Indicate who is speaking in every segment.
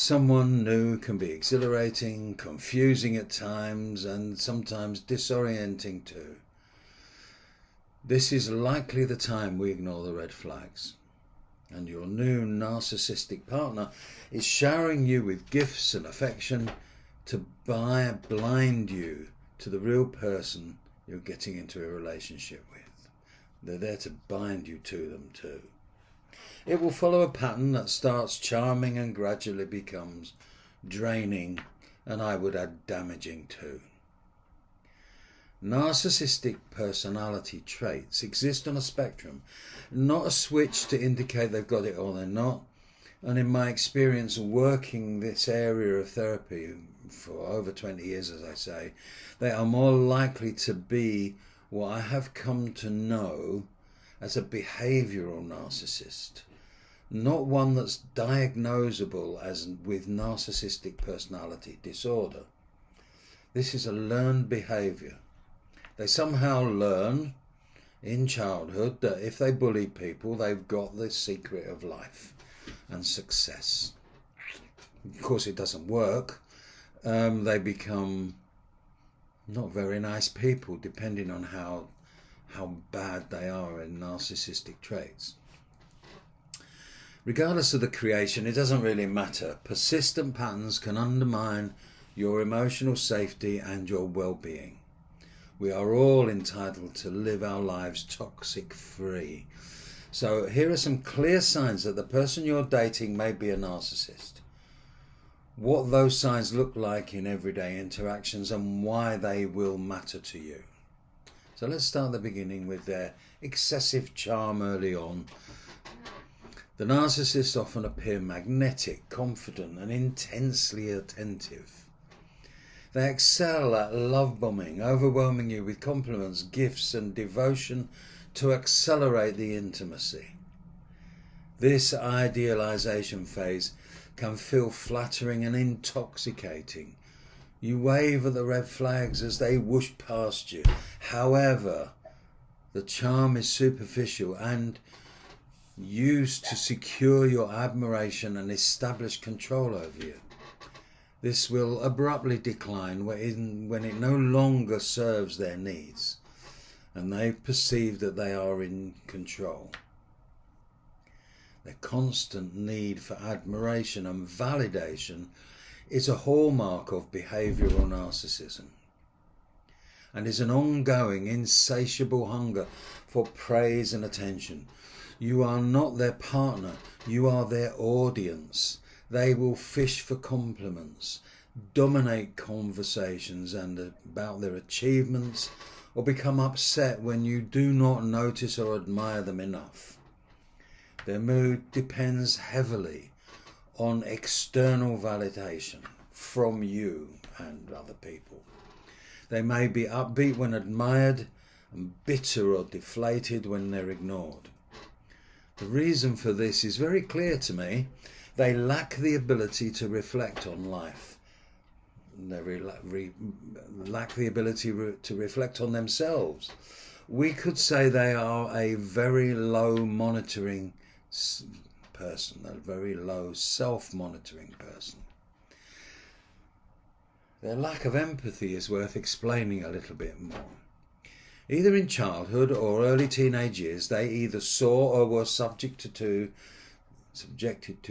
Speaker 1: Someone new can be exhilarating, confusing at times, and sometimes disorienting too. This is likely the time we ignore the red flags. And your new narcissistic partner is showering you with gifts and affection to blind you to the real person you're getting into a relationship with. They're there to bind you to them too. It will follow a pattern that starts charming and gradually becomes draining, and I would add damaging too. Narcissistic personality traits exist on a spectrum, not a switch to indicate they've got it or they're not. And in my experience working this area of therapy for over 20 years, as I say, they are more likely to be what I have come to know as a behavioural narcissist, not one that's diagnosable as with narcissistic personality disorder. This is a learned behaviour. They somehow learn in childhood that if they bully people, they've got the secret of life and success. Of course, it doesn't work. They become not very nice people, depending on how bad they are in narcissistic traits. Regardless of the creation, it doesn't really matter. Persistent patterns can undermine your emotional safety and your well-being. We are all entitled to live our lives toxic free. So here are some clear signs that the person you're dating may be a narcissist. What those signs look like in everyday interactions and why they will matter to you. So let's start at the beginning with their excessive charm early on. The narcissists often appear magnetic, confident, and intensely attentive. They excel at love bombing, overwhelming you with compliments, gifts, and devotion to accelerate the intimacy. This idealization phase can feel flattering and intoxicating. You wave at the red flags as they whoosh past you. However, the charm is superficial and used to secure your admiration and establish control over you. This will abruptly decline when it no longer serves their needs and they perceive that they are in control. Their constant need for admiration and validation is a hallmark of behavioural narcissism and is an ongoing, insatiable hunger for praise and attention. You are not their partner, you are their audience. They will fish for compliments, dominate conversations and about their achievements, or become upset when you do not notice or admire them enough. Their mood depends heavily on external validation from you and other people. They may be upbeat when admired and bitter or deflated when they're ignored. The reason for this is very clear to me. They lack the ability to reflect on life. They lack the ability to reflect on themselves. We could say they are a very low monitoring person, a very low self-monitoring person. Their lack of empathy is worth explaining a little bit more. Either in childhood or early teenage years, they either saw or were subjected to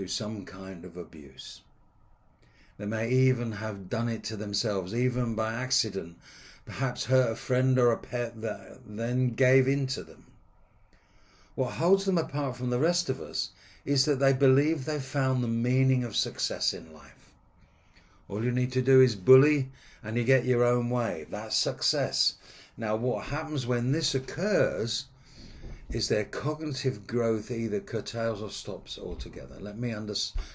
Speaker 1: some kind of abuse. They may even have done it to themselves, even by accident, perhaps hurt a friend or a pet that then gave in to them. What holds them apart from the rest of us is that they believe they've found the meaning of success in life. All you need to do is bully and you get your own way. That's success. Now what happens when this occurs is their cognitive growth either curtails or stops altogether. Let me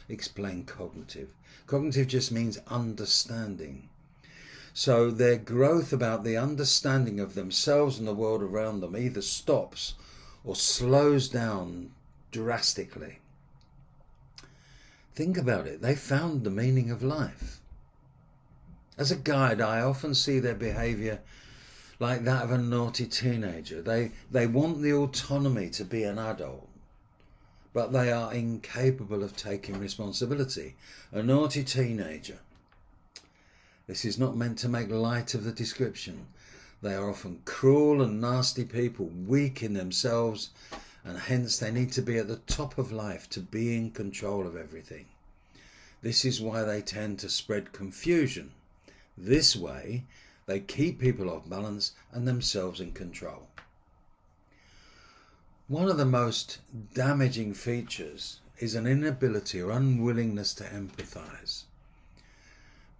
Speaker 1: explain cognitive. Cognitive just means understanding. So their growth about the understanding of themselves and the world around them either stops or slows down drastically. Think about it. They found the meaning of life. As a guide, I often see their behaviour like that of a naughty teenager. They want the autonomy to be an adult, but they are incapable of taking responsibility. A naughty teenager. This is not meant to make light of the description. They are often cruel and nasty people, weak in themselves, and hence they need to be at the top of life to be in control of everything. This is why they tend to spread confusion. This way, they keep people off balance and themselves in control. One of the most damaging features is an inability or unwillingness to empathise.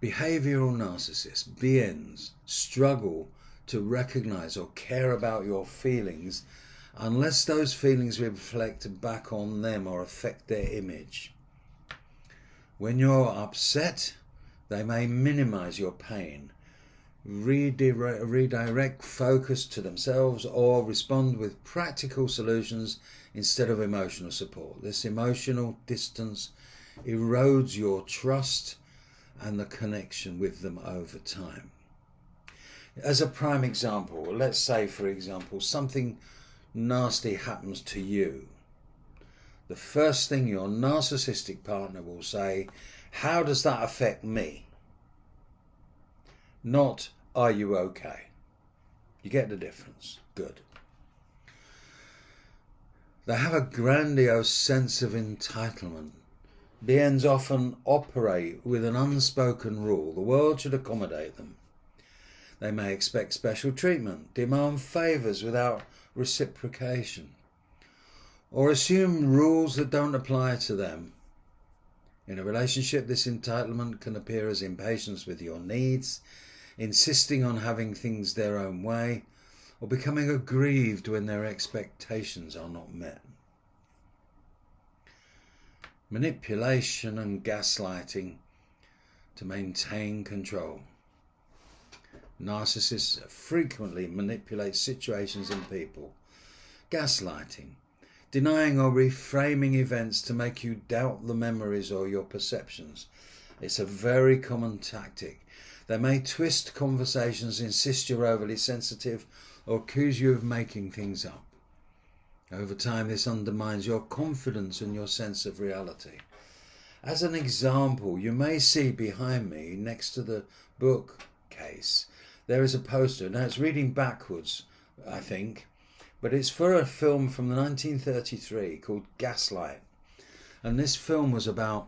Speaker 1: Behavioural narcissists, BNs, struggle to recognise or care about your feelings unless those feelings reflect back on them or affect their image. When you're upset, they may minimise your pain, redirect focus to themselves, or respond with practical solutions instead of emotional support. This emotional distance erodes your trust and the connection with them over time. As a prime example, let's say, for example, something nasty happens to you. The first thing your narcissistic partner will say, "How does that affect me?" Not, "Are you okay?" You get the difference? Good. They have a grandiose sense of entitlement. BNs often operate with an unspoken rule. The world should accommodate them. They may expect special treatment, demand favours without reciprocation, or assume rules that don't apply to them. In a relationship, this entitlement can appear as impatience with your needs, insisting on having things their own way, or becoming aggrieved when their expectations are not met. Manipulation and gaslighting to maintain control. Narcissists frequently manipulate situations and people. Gaslighting, denying or reframing events to make you doubt the memories or your perceptions. It's a very common tactic. They may twist conversations, insist you're overly sensitive, or accuse you of making things up. Over time, this undermines your confidence and your sense of reality. As an example, you may see behind me, next to the bookcase, there is a poster. Now, it's reading backwards, I think, but it's for a film from 1933 called Gaslight. And this film was about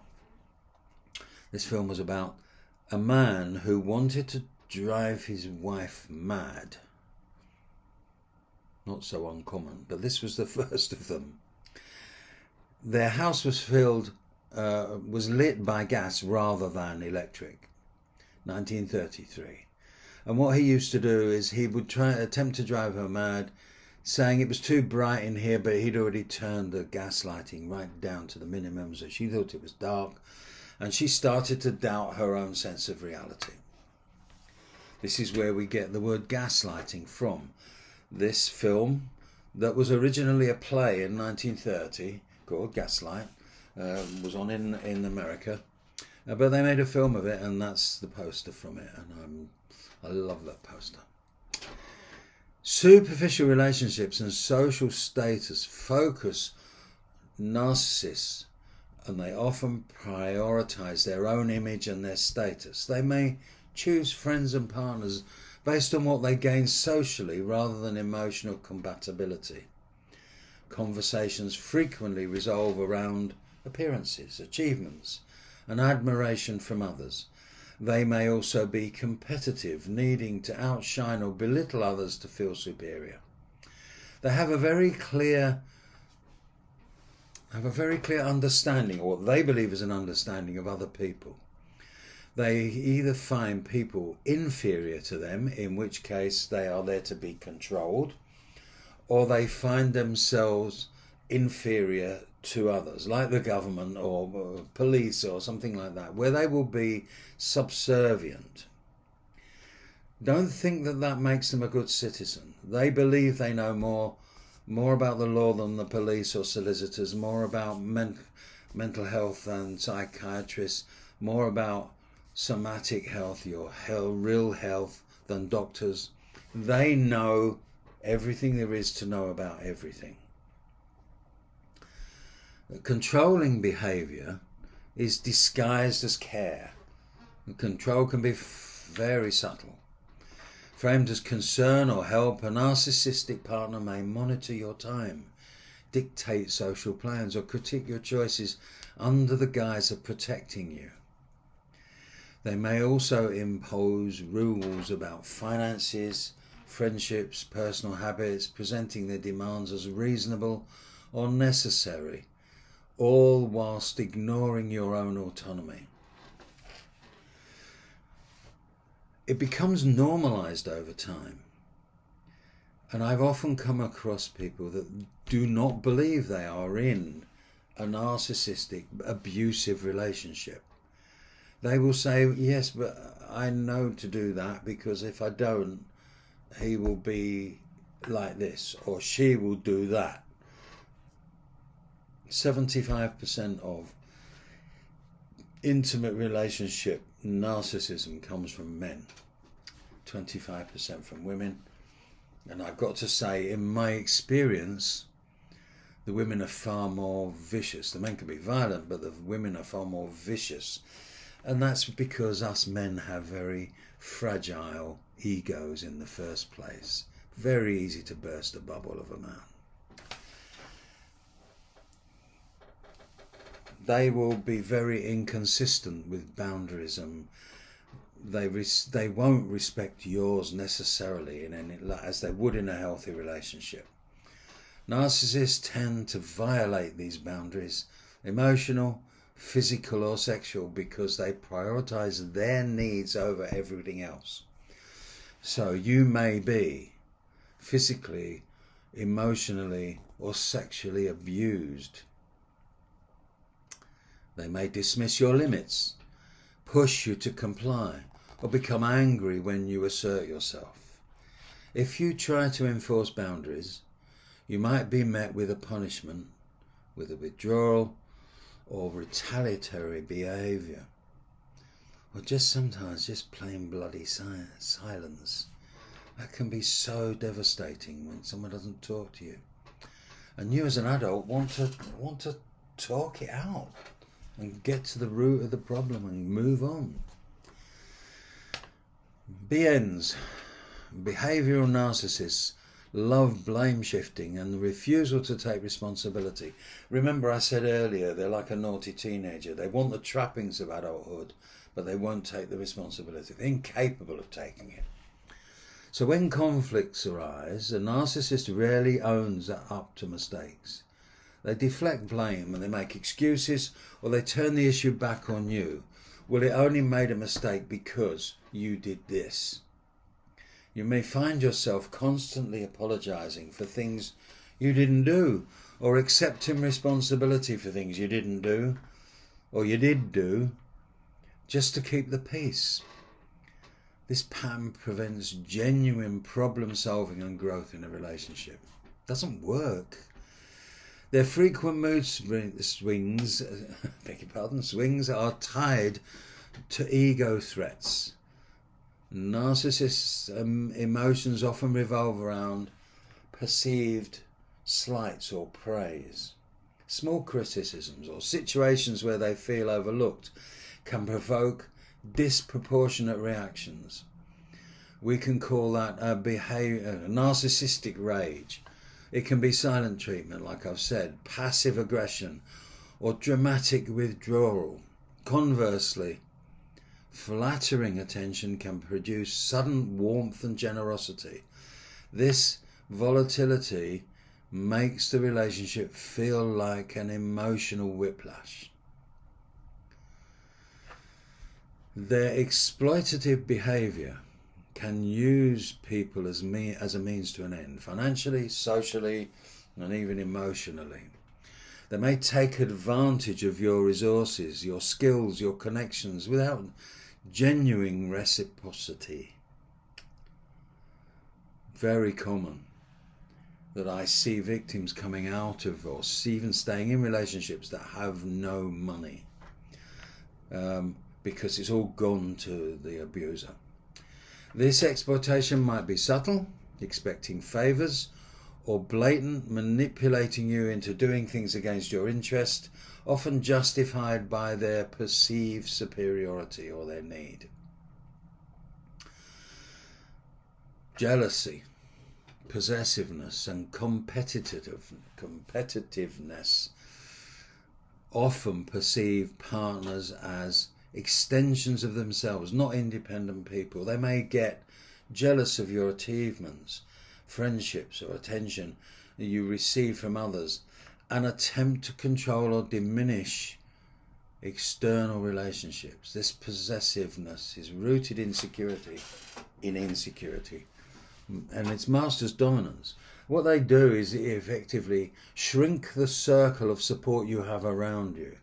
Speaker 1: a man who wanted to drive his wife mad. Not so uncommon, but this was the first of them. Their house was lit by gas rather than electric. 1933. And what he used to do is he would attempt to drive her mad, saying it was too bright in here, but he'd already turned the gas lighting right down to the minimum, so she thought it was dark, and she started to doubt her own sense of reality. This is where we get the word gaslighting from. This film, that was originally a play in 1930 called Gaslight, was on in America, but they made a film of it, and that's the poster from it, and I love that poster. Superficial relationships and social status focus narcissists, and they often prioritise their own image and their status. They may choose friends and partners based on what they gain socially rather than emotional compatibility. Conversations frequently revolve around appearances, achievements, and admiration from others. They may also be competitive, needing to outshine or belittle others to feel superior. They have a very clear understanding, or what they believe is an understanding of other people. They either find people inferior to them, in which case they are there to be controlled, or they find themselves inferior to others, like the government or police or something like that, where they will be subservient. Don't think that makes them a good citizen. They believe they know more about the law than the police or solicitors, more about mental health than psychiatrists, more about somatic health, your real health, than doctors. They know everything there is to know about everything. Controlling behaviour is disguised as care. Control can be very subtle. Framed as concern or help, a narcissistic partner may monitor your time, dictate social plans, or critique your choices under the guise of protecting you. They may also impose rules about finances, friendships, personal habits, presenting their demands as reasonable or necessary, all whilst ignoring your own autonomy. It becomes normalized over time. And I've often come across people that do not believe they are in a narcissistic, abusive relationship. They will say, yes, but I know to do that because if I don't, he will be like this or she will do that. 75% of intimate relationship narcissism comes from men, 25% from women. And I've got to say, in my experience, the women are far more vicious. The men can be violent, but the women are far more vicious. And that's because us men have very fragile egos in the first place. Very easy to burst the bubble of a man. They will be very inconsistent with boundaries, and they won't respect yours necessarily in any, as they would in a healthy relationship. Narcissists tend to violate these boundaries, emotional, physical or sexual, because they prioritize their needs over everything else. So you may be physically, emotionally or sexually abused. They may dismiss your limits, push you to comply, or become angry when you assert yourself. If you try to enforce boundaries, you might be met with a punishment, with a withdrawal or retaliatory behaviour, or just sometimes just plain bloody silence. That can be so devastating when someone doesn't talk to you, and you as an adult want to talk it out and get to the root of the problem and move on. BNs, behavioural narcissists, love blame shifting and the refusal to take responsibility. Remember I said earlier, they're like a naughty teenager. They want the trappings of adulthood, but they won't take the responsibility. They're incapable of taking it. So when conflicts arise, a narcissist rarely owns up to mistakes. They deflect blame and they make excuses, or they turn the issue back on you. Well, it only made a mistake because you did this. You may find yourself constantly apologising for things you didn't do, or accepting responsibility for things you didn't do, or you did do, just to keep the peace. This pattern prevents genuine problem solving and growth in a relationship. It doesn't work. Their frequent mood swings are tied to ego threats. Narcissists' emotions often revolve around perceived slights or praise. Small criticisms or situations where they feel overlooked can provoke disproportionate reactions. We can call that a narcissistic rage. It can be silent treatment, like I've said, passive aggression, or dramatic withdrawal. Conversely, flattering attention can produce sudden warmth and generosity. This volatility makes the relationship feel like an emotional whiplash. Their exploitative behaviour can use people as a means to an end, financially, socially, and even emotionally. They may take advantage of your resources, your skills, your connections without genuine reciprocity. Very common that I see victims coming out of or even staying in relationships that have no money because it's all gone to the abuser. This exploitation might be subtle, expecting favours, or blatant manipulating you into doing things against your interest, often justified by their perceived superiority or their need. Jealousy, possessiveness and competitiveness often perceive partners as extensions of themselves, not independent people. They may get jealous of your achievements, friendships or attention that you receive from others, and attempt to control or diminish external relationships. This possessiveness is rooted in insecurity, and it's masters dominance. What they do is effectively shrink the circle of support you have around you,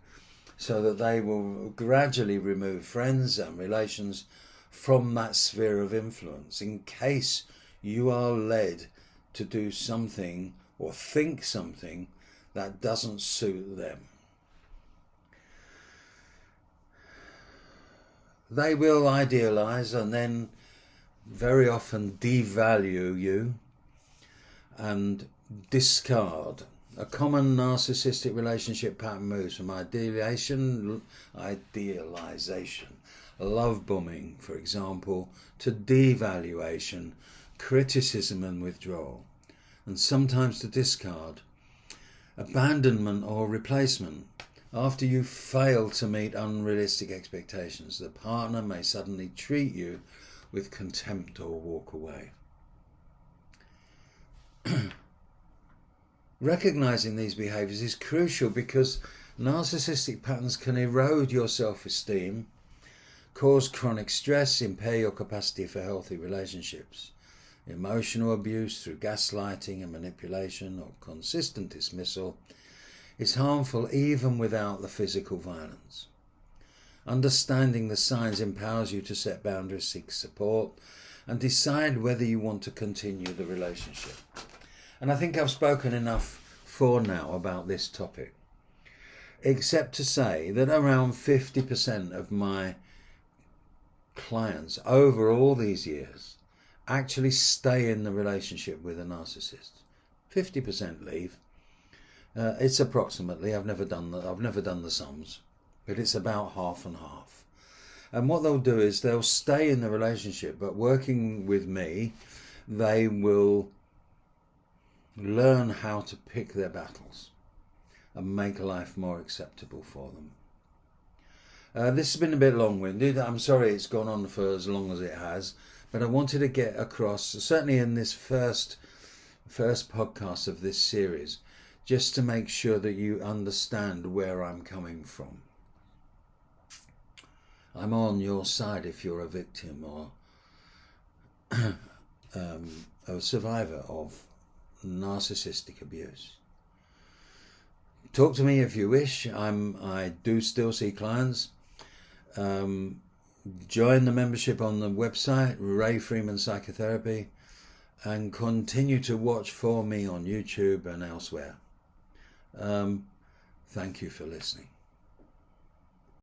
Speaker 1: so that they will gradually remove friends and relations from that sphere of influence in case you are led to do something or think something that doesn't suit them. They will idealize and then very often devalue you and discard. A common narcissistic relationship pattern moves from idealization, love bombing, for example, to devaluation, criticism and withdrawal, and sometimes to discard, abandonment or replacement. After you fail to meet unrealistic expectations, the partner may suddenly treat you with contempt or walk away. Recognizing these behaviors is crucial because narcissistic patterns can erode your self-esteem, cause chronic stress, impair your capacity for healthy relationships. Emotional abuse through gaslighting and manipulation or consistent dismissal is harmful even without the physical violence. Understanding the signs empowers you to set boundaries, seek support, and decide whether you want to continue the relationship. And I think I've spoken enough for now about this topic, except to say that around 50% of my clients over all these years actually stay in the relationship with a narcissist. 50% leave. It's approximately, I've never done the sums, but it's about half and half. And what they'll do is they'll stay in the relationship, but working with me, they will learn how to pick their battles and make life more acceptable for them. This has been a bit long-winded. I'm sorry it's gone on for as long as it has, but I wanted to get across, certainly in this first podcast of this series, just to make sure that you understand where I'm coming from. I'm on your side if you're a victim or a survivor of narcissistic abuse. Talk to me if you wish. I do still see clients. Join the membership on the website, Ray Freeman Psychotherapy, and continue to watch for me on YouTube and elsewhere. Thank you for listening.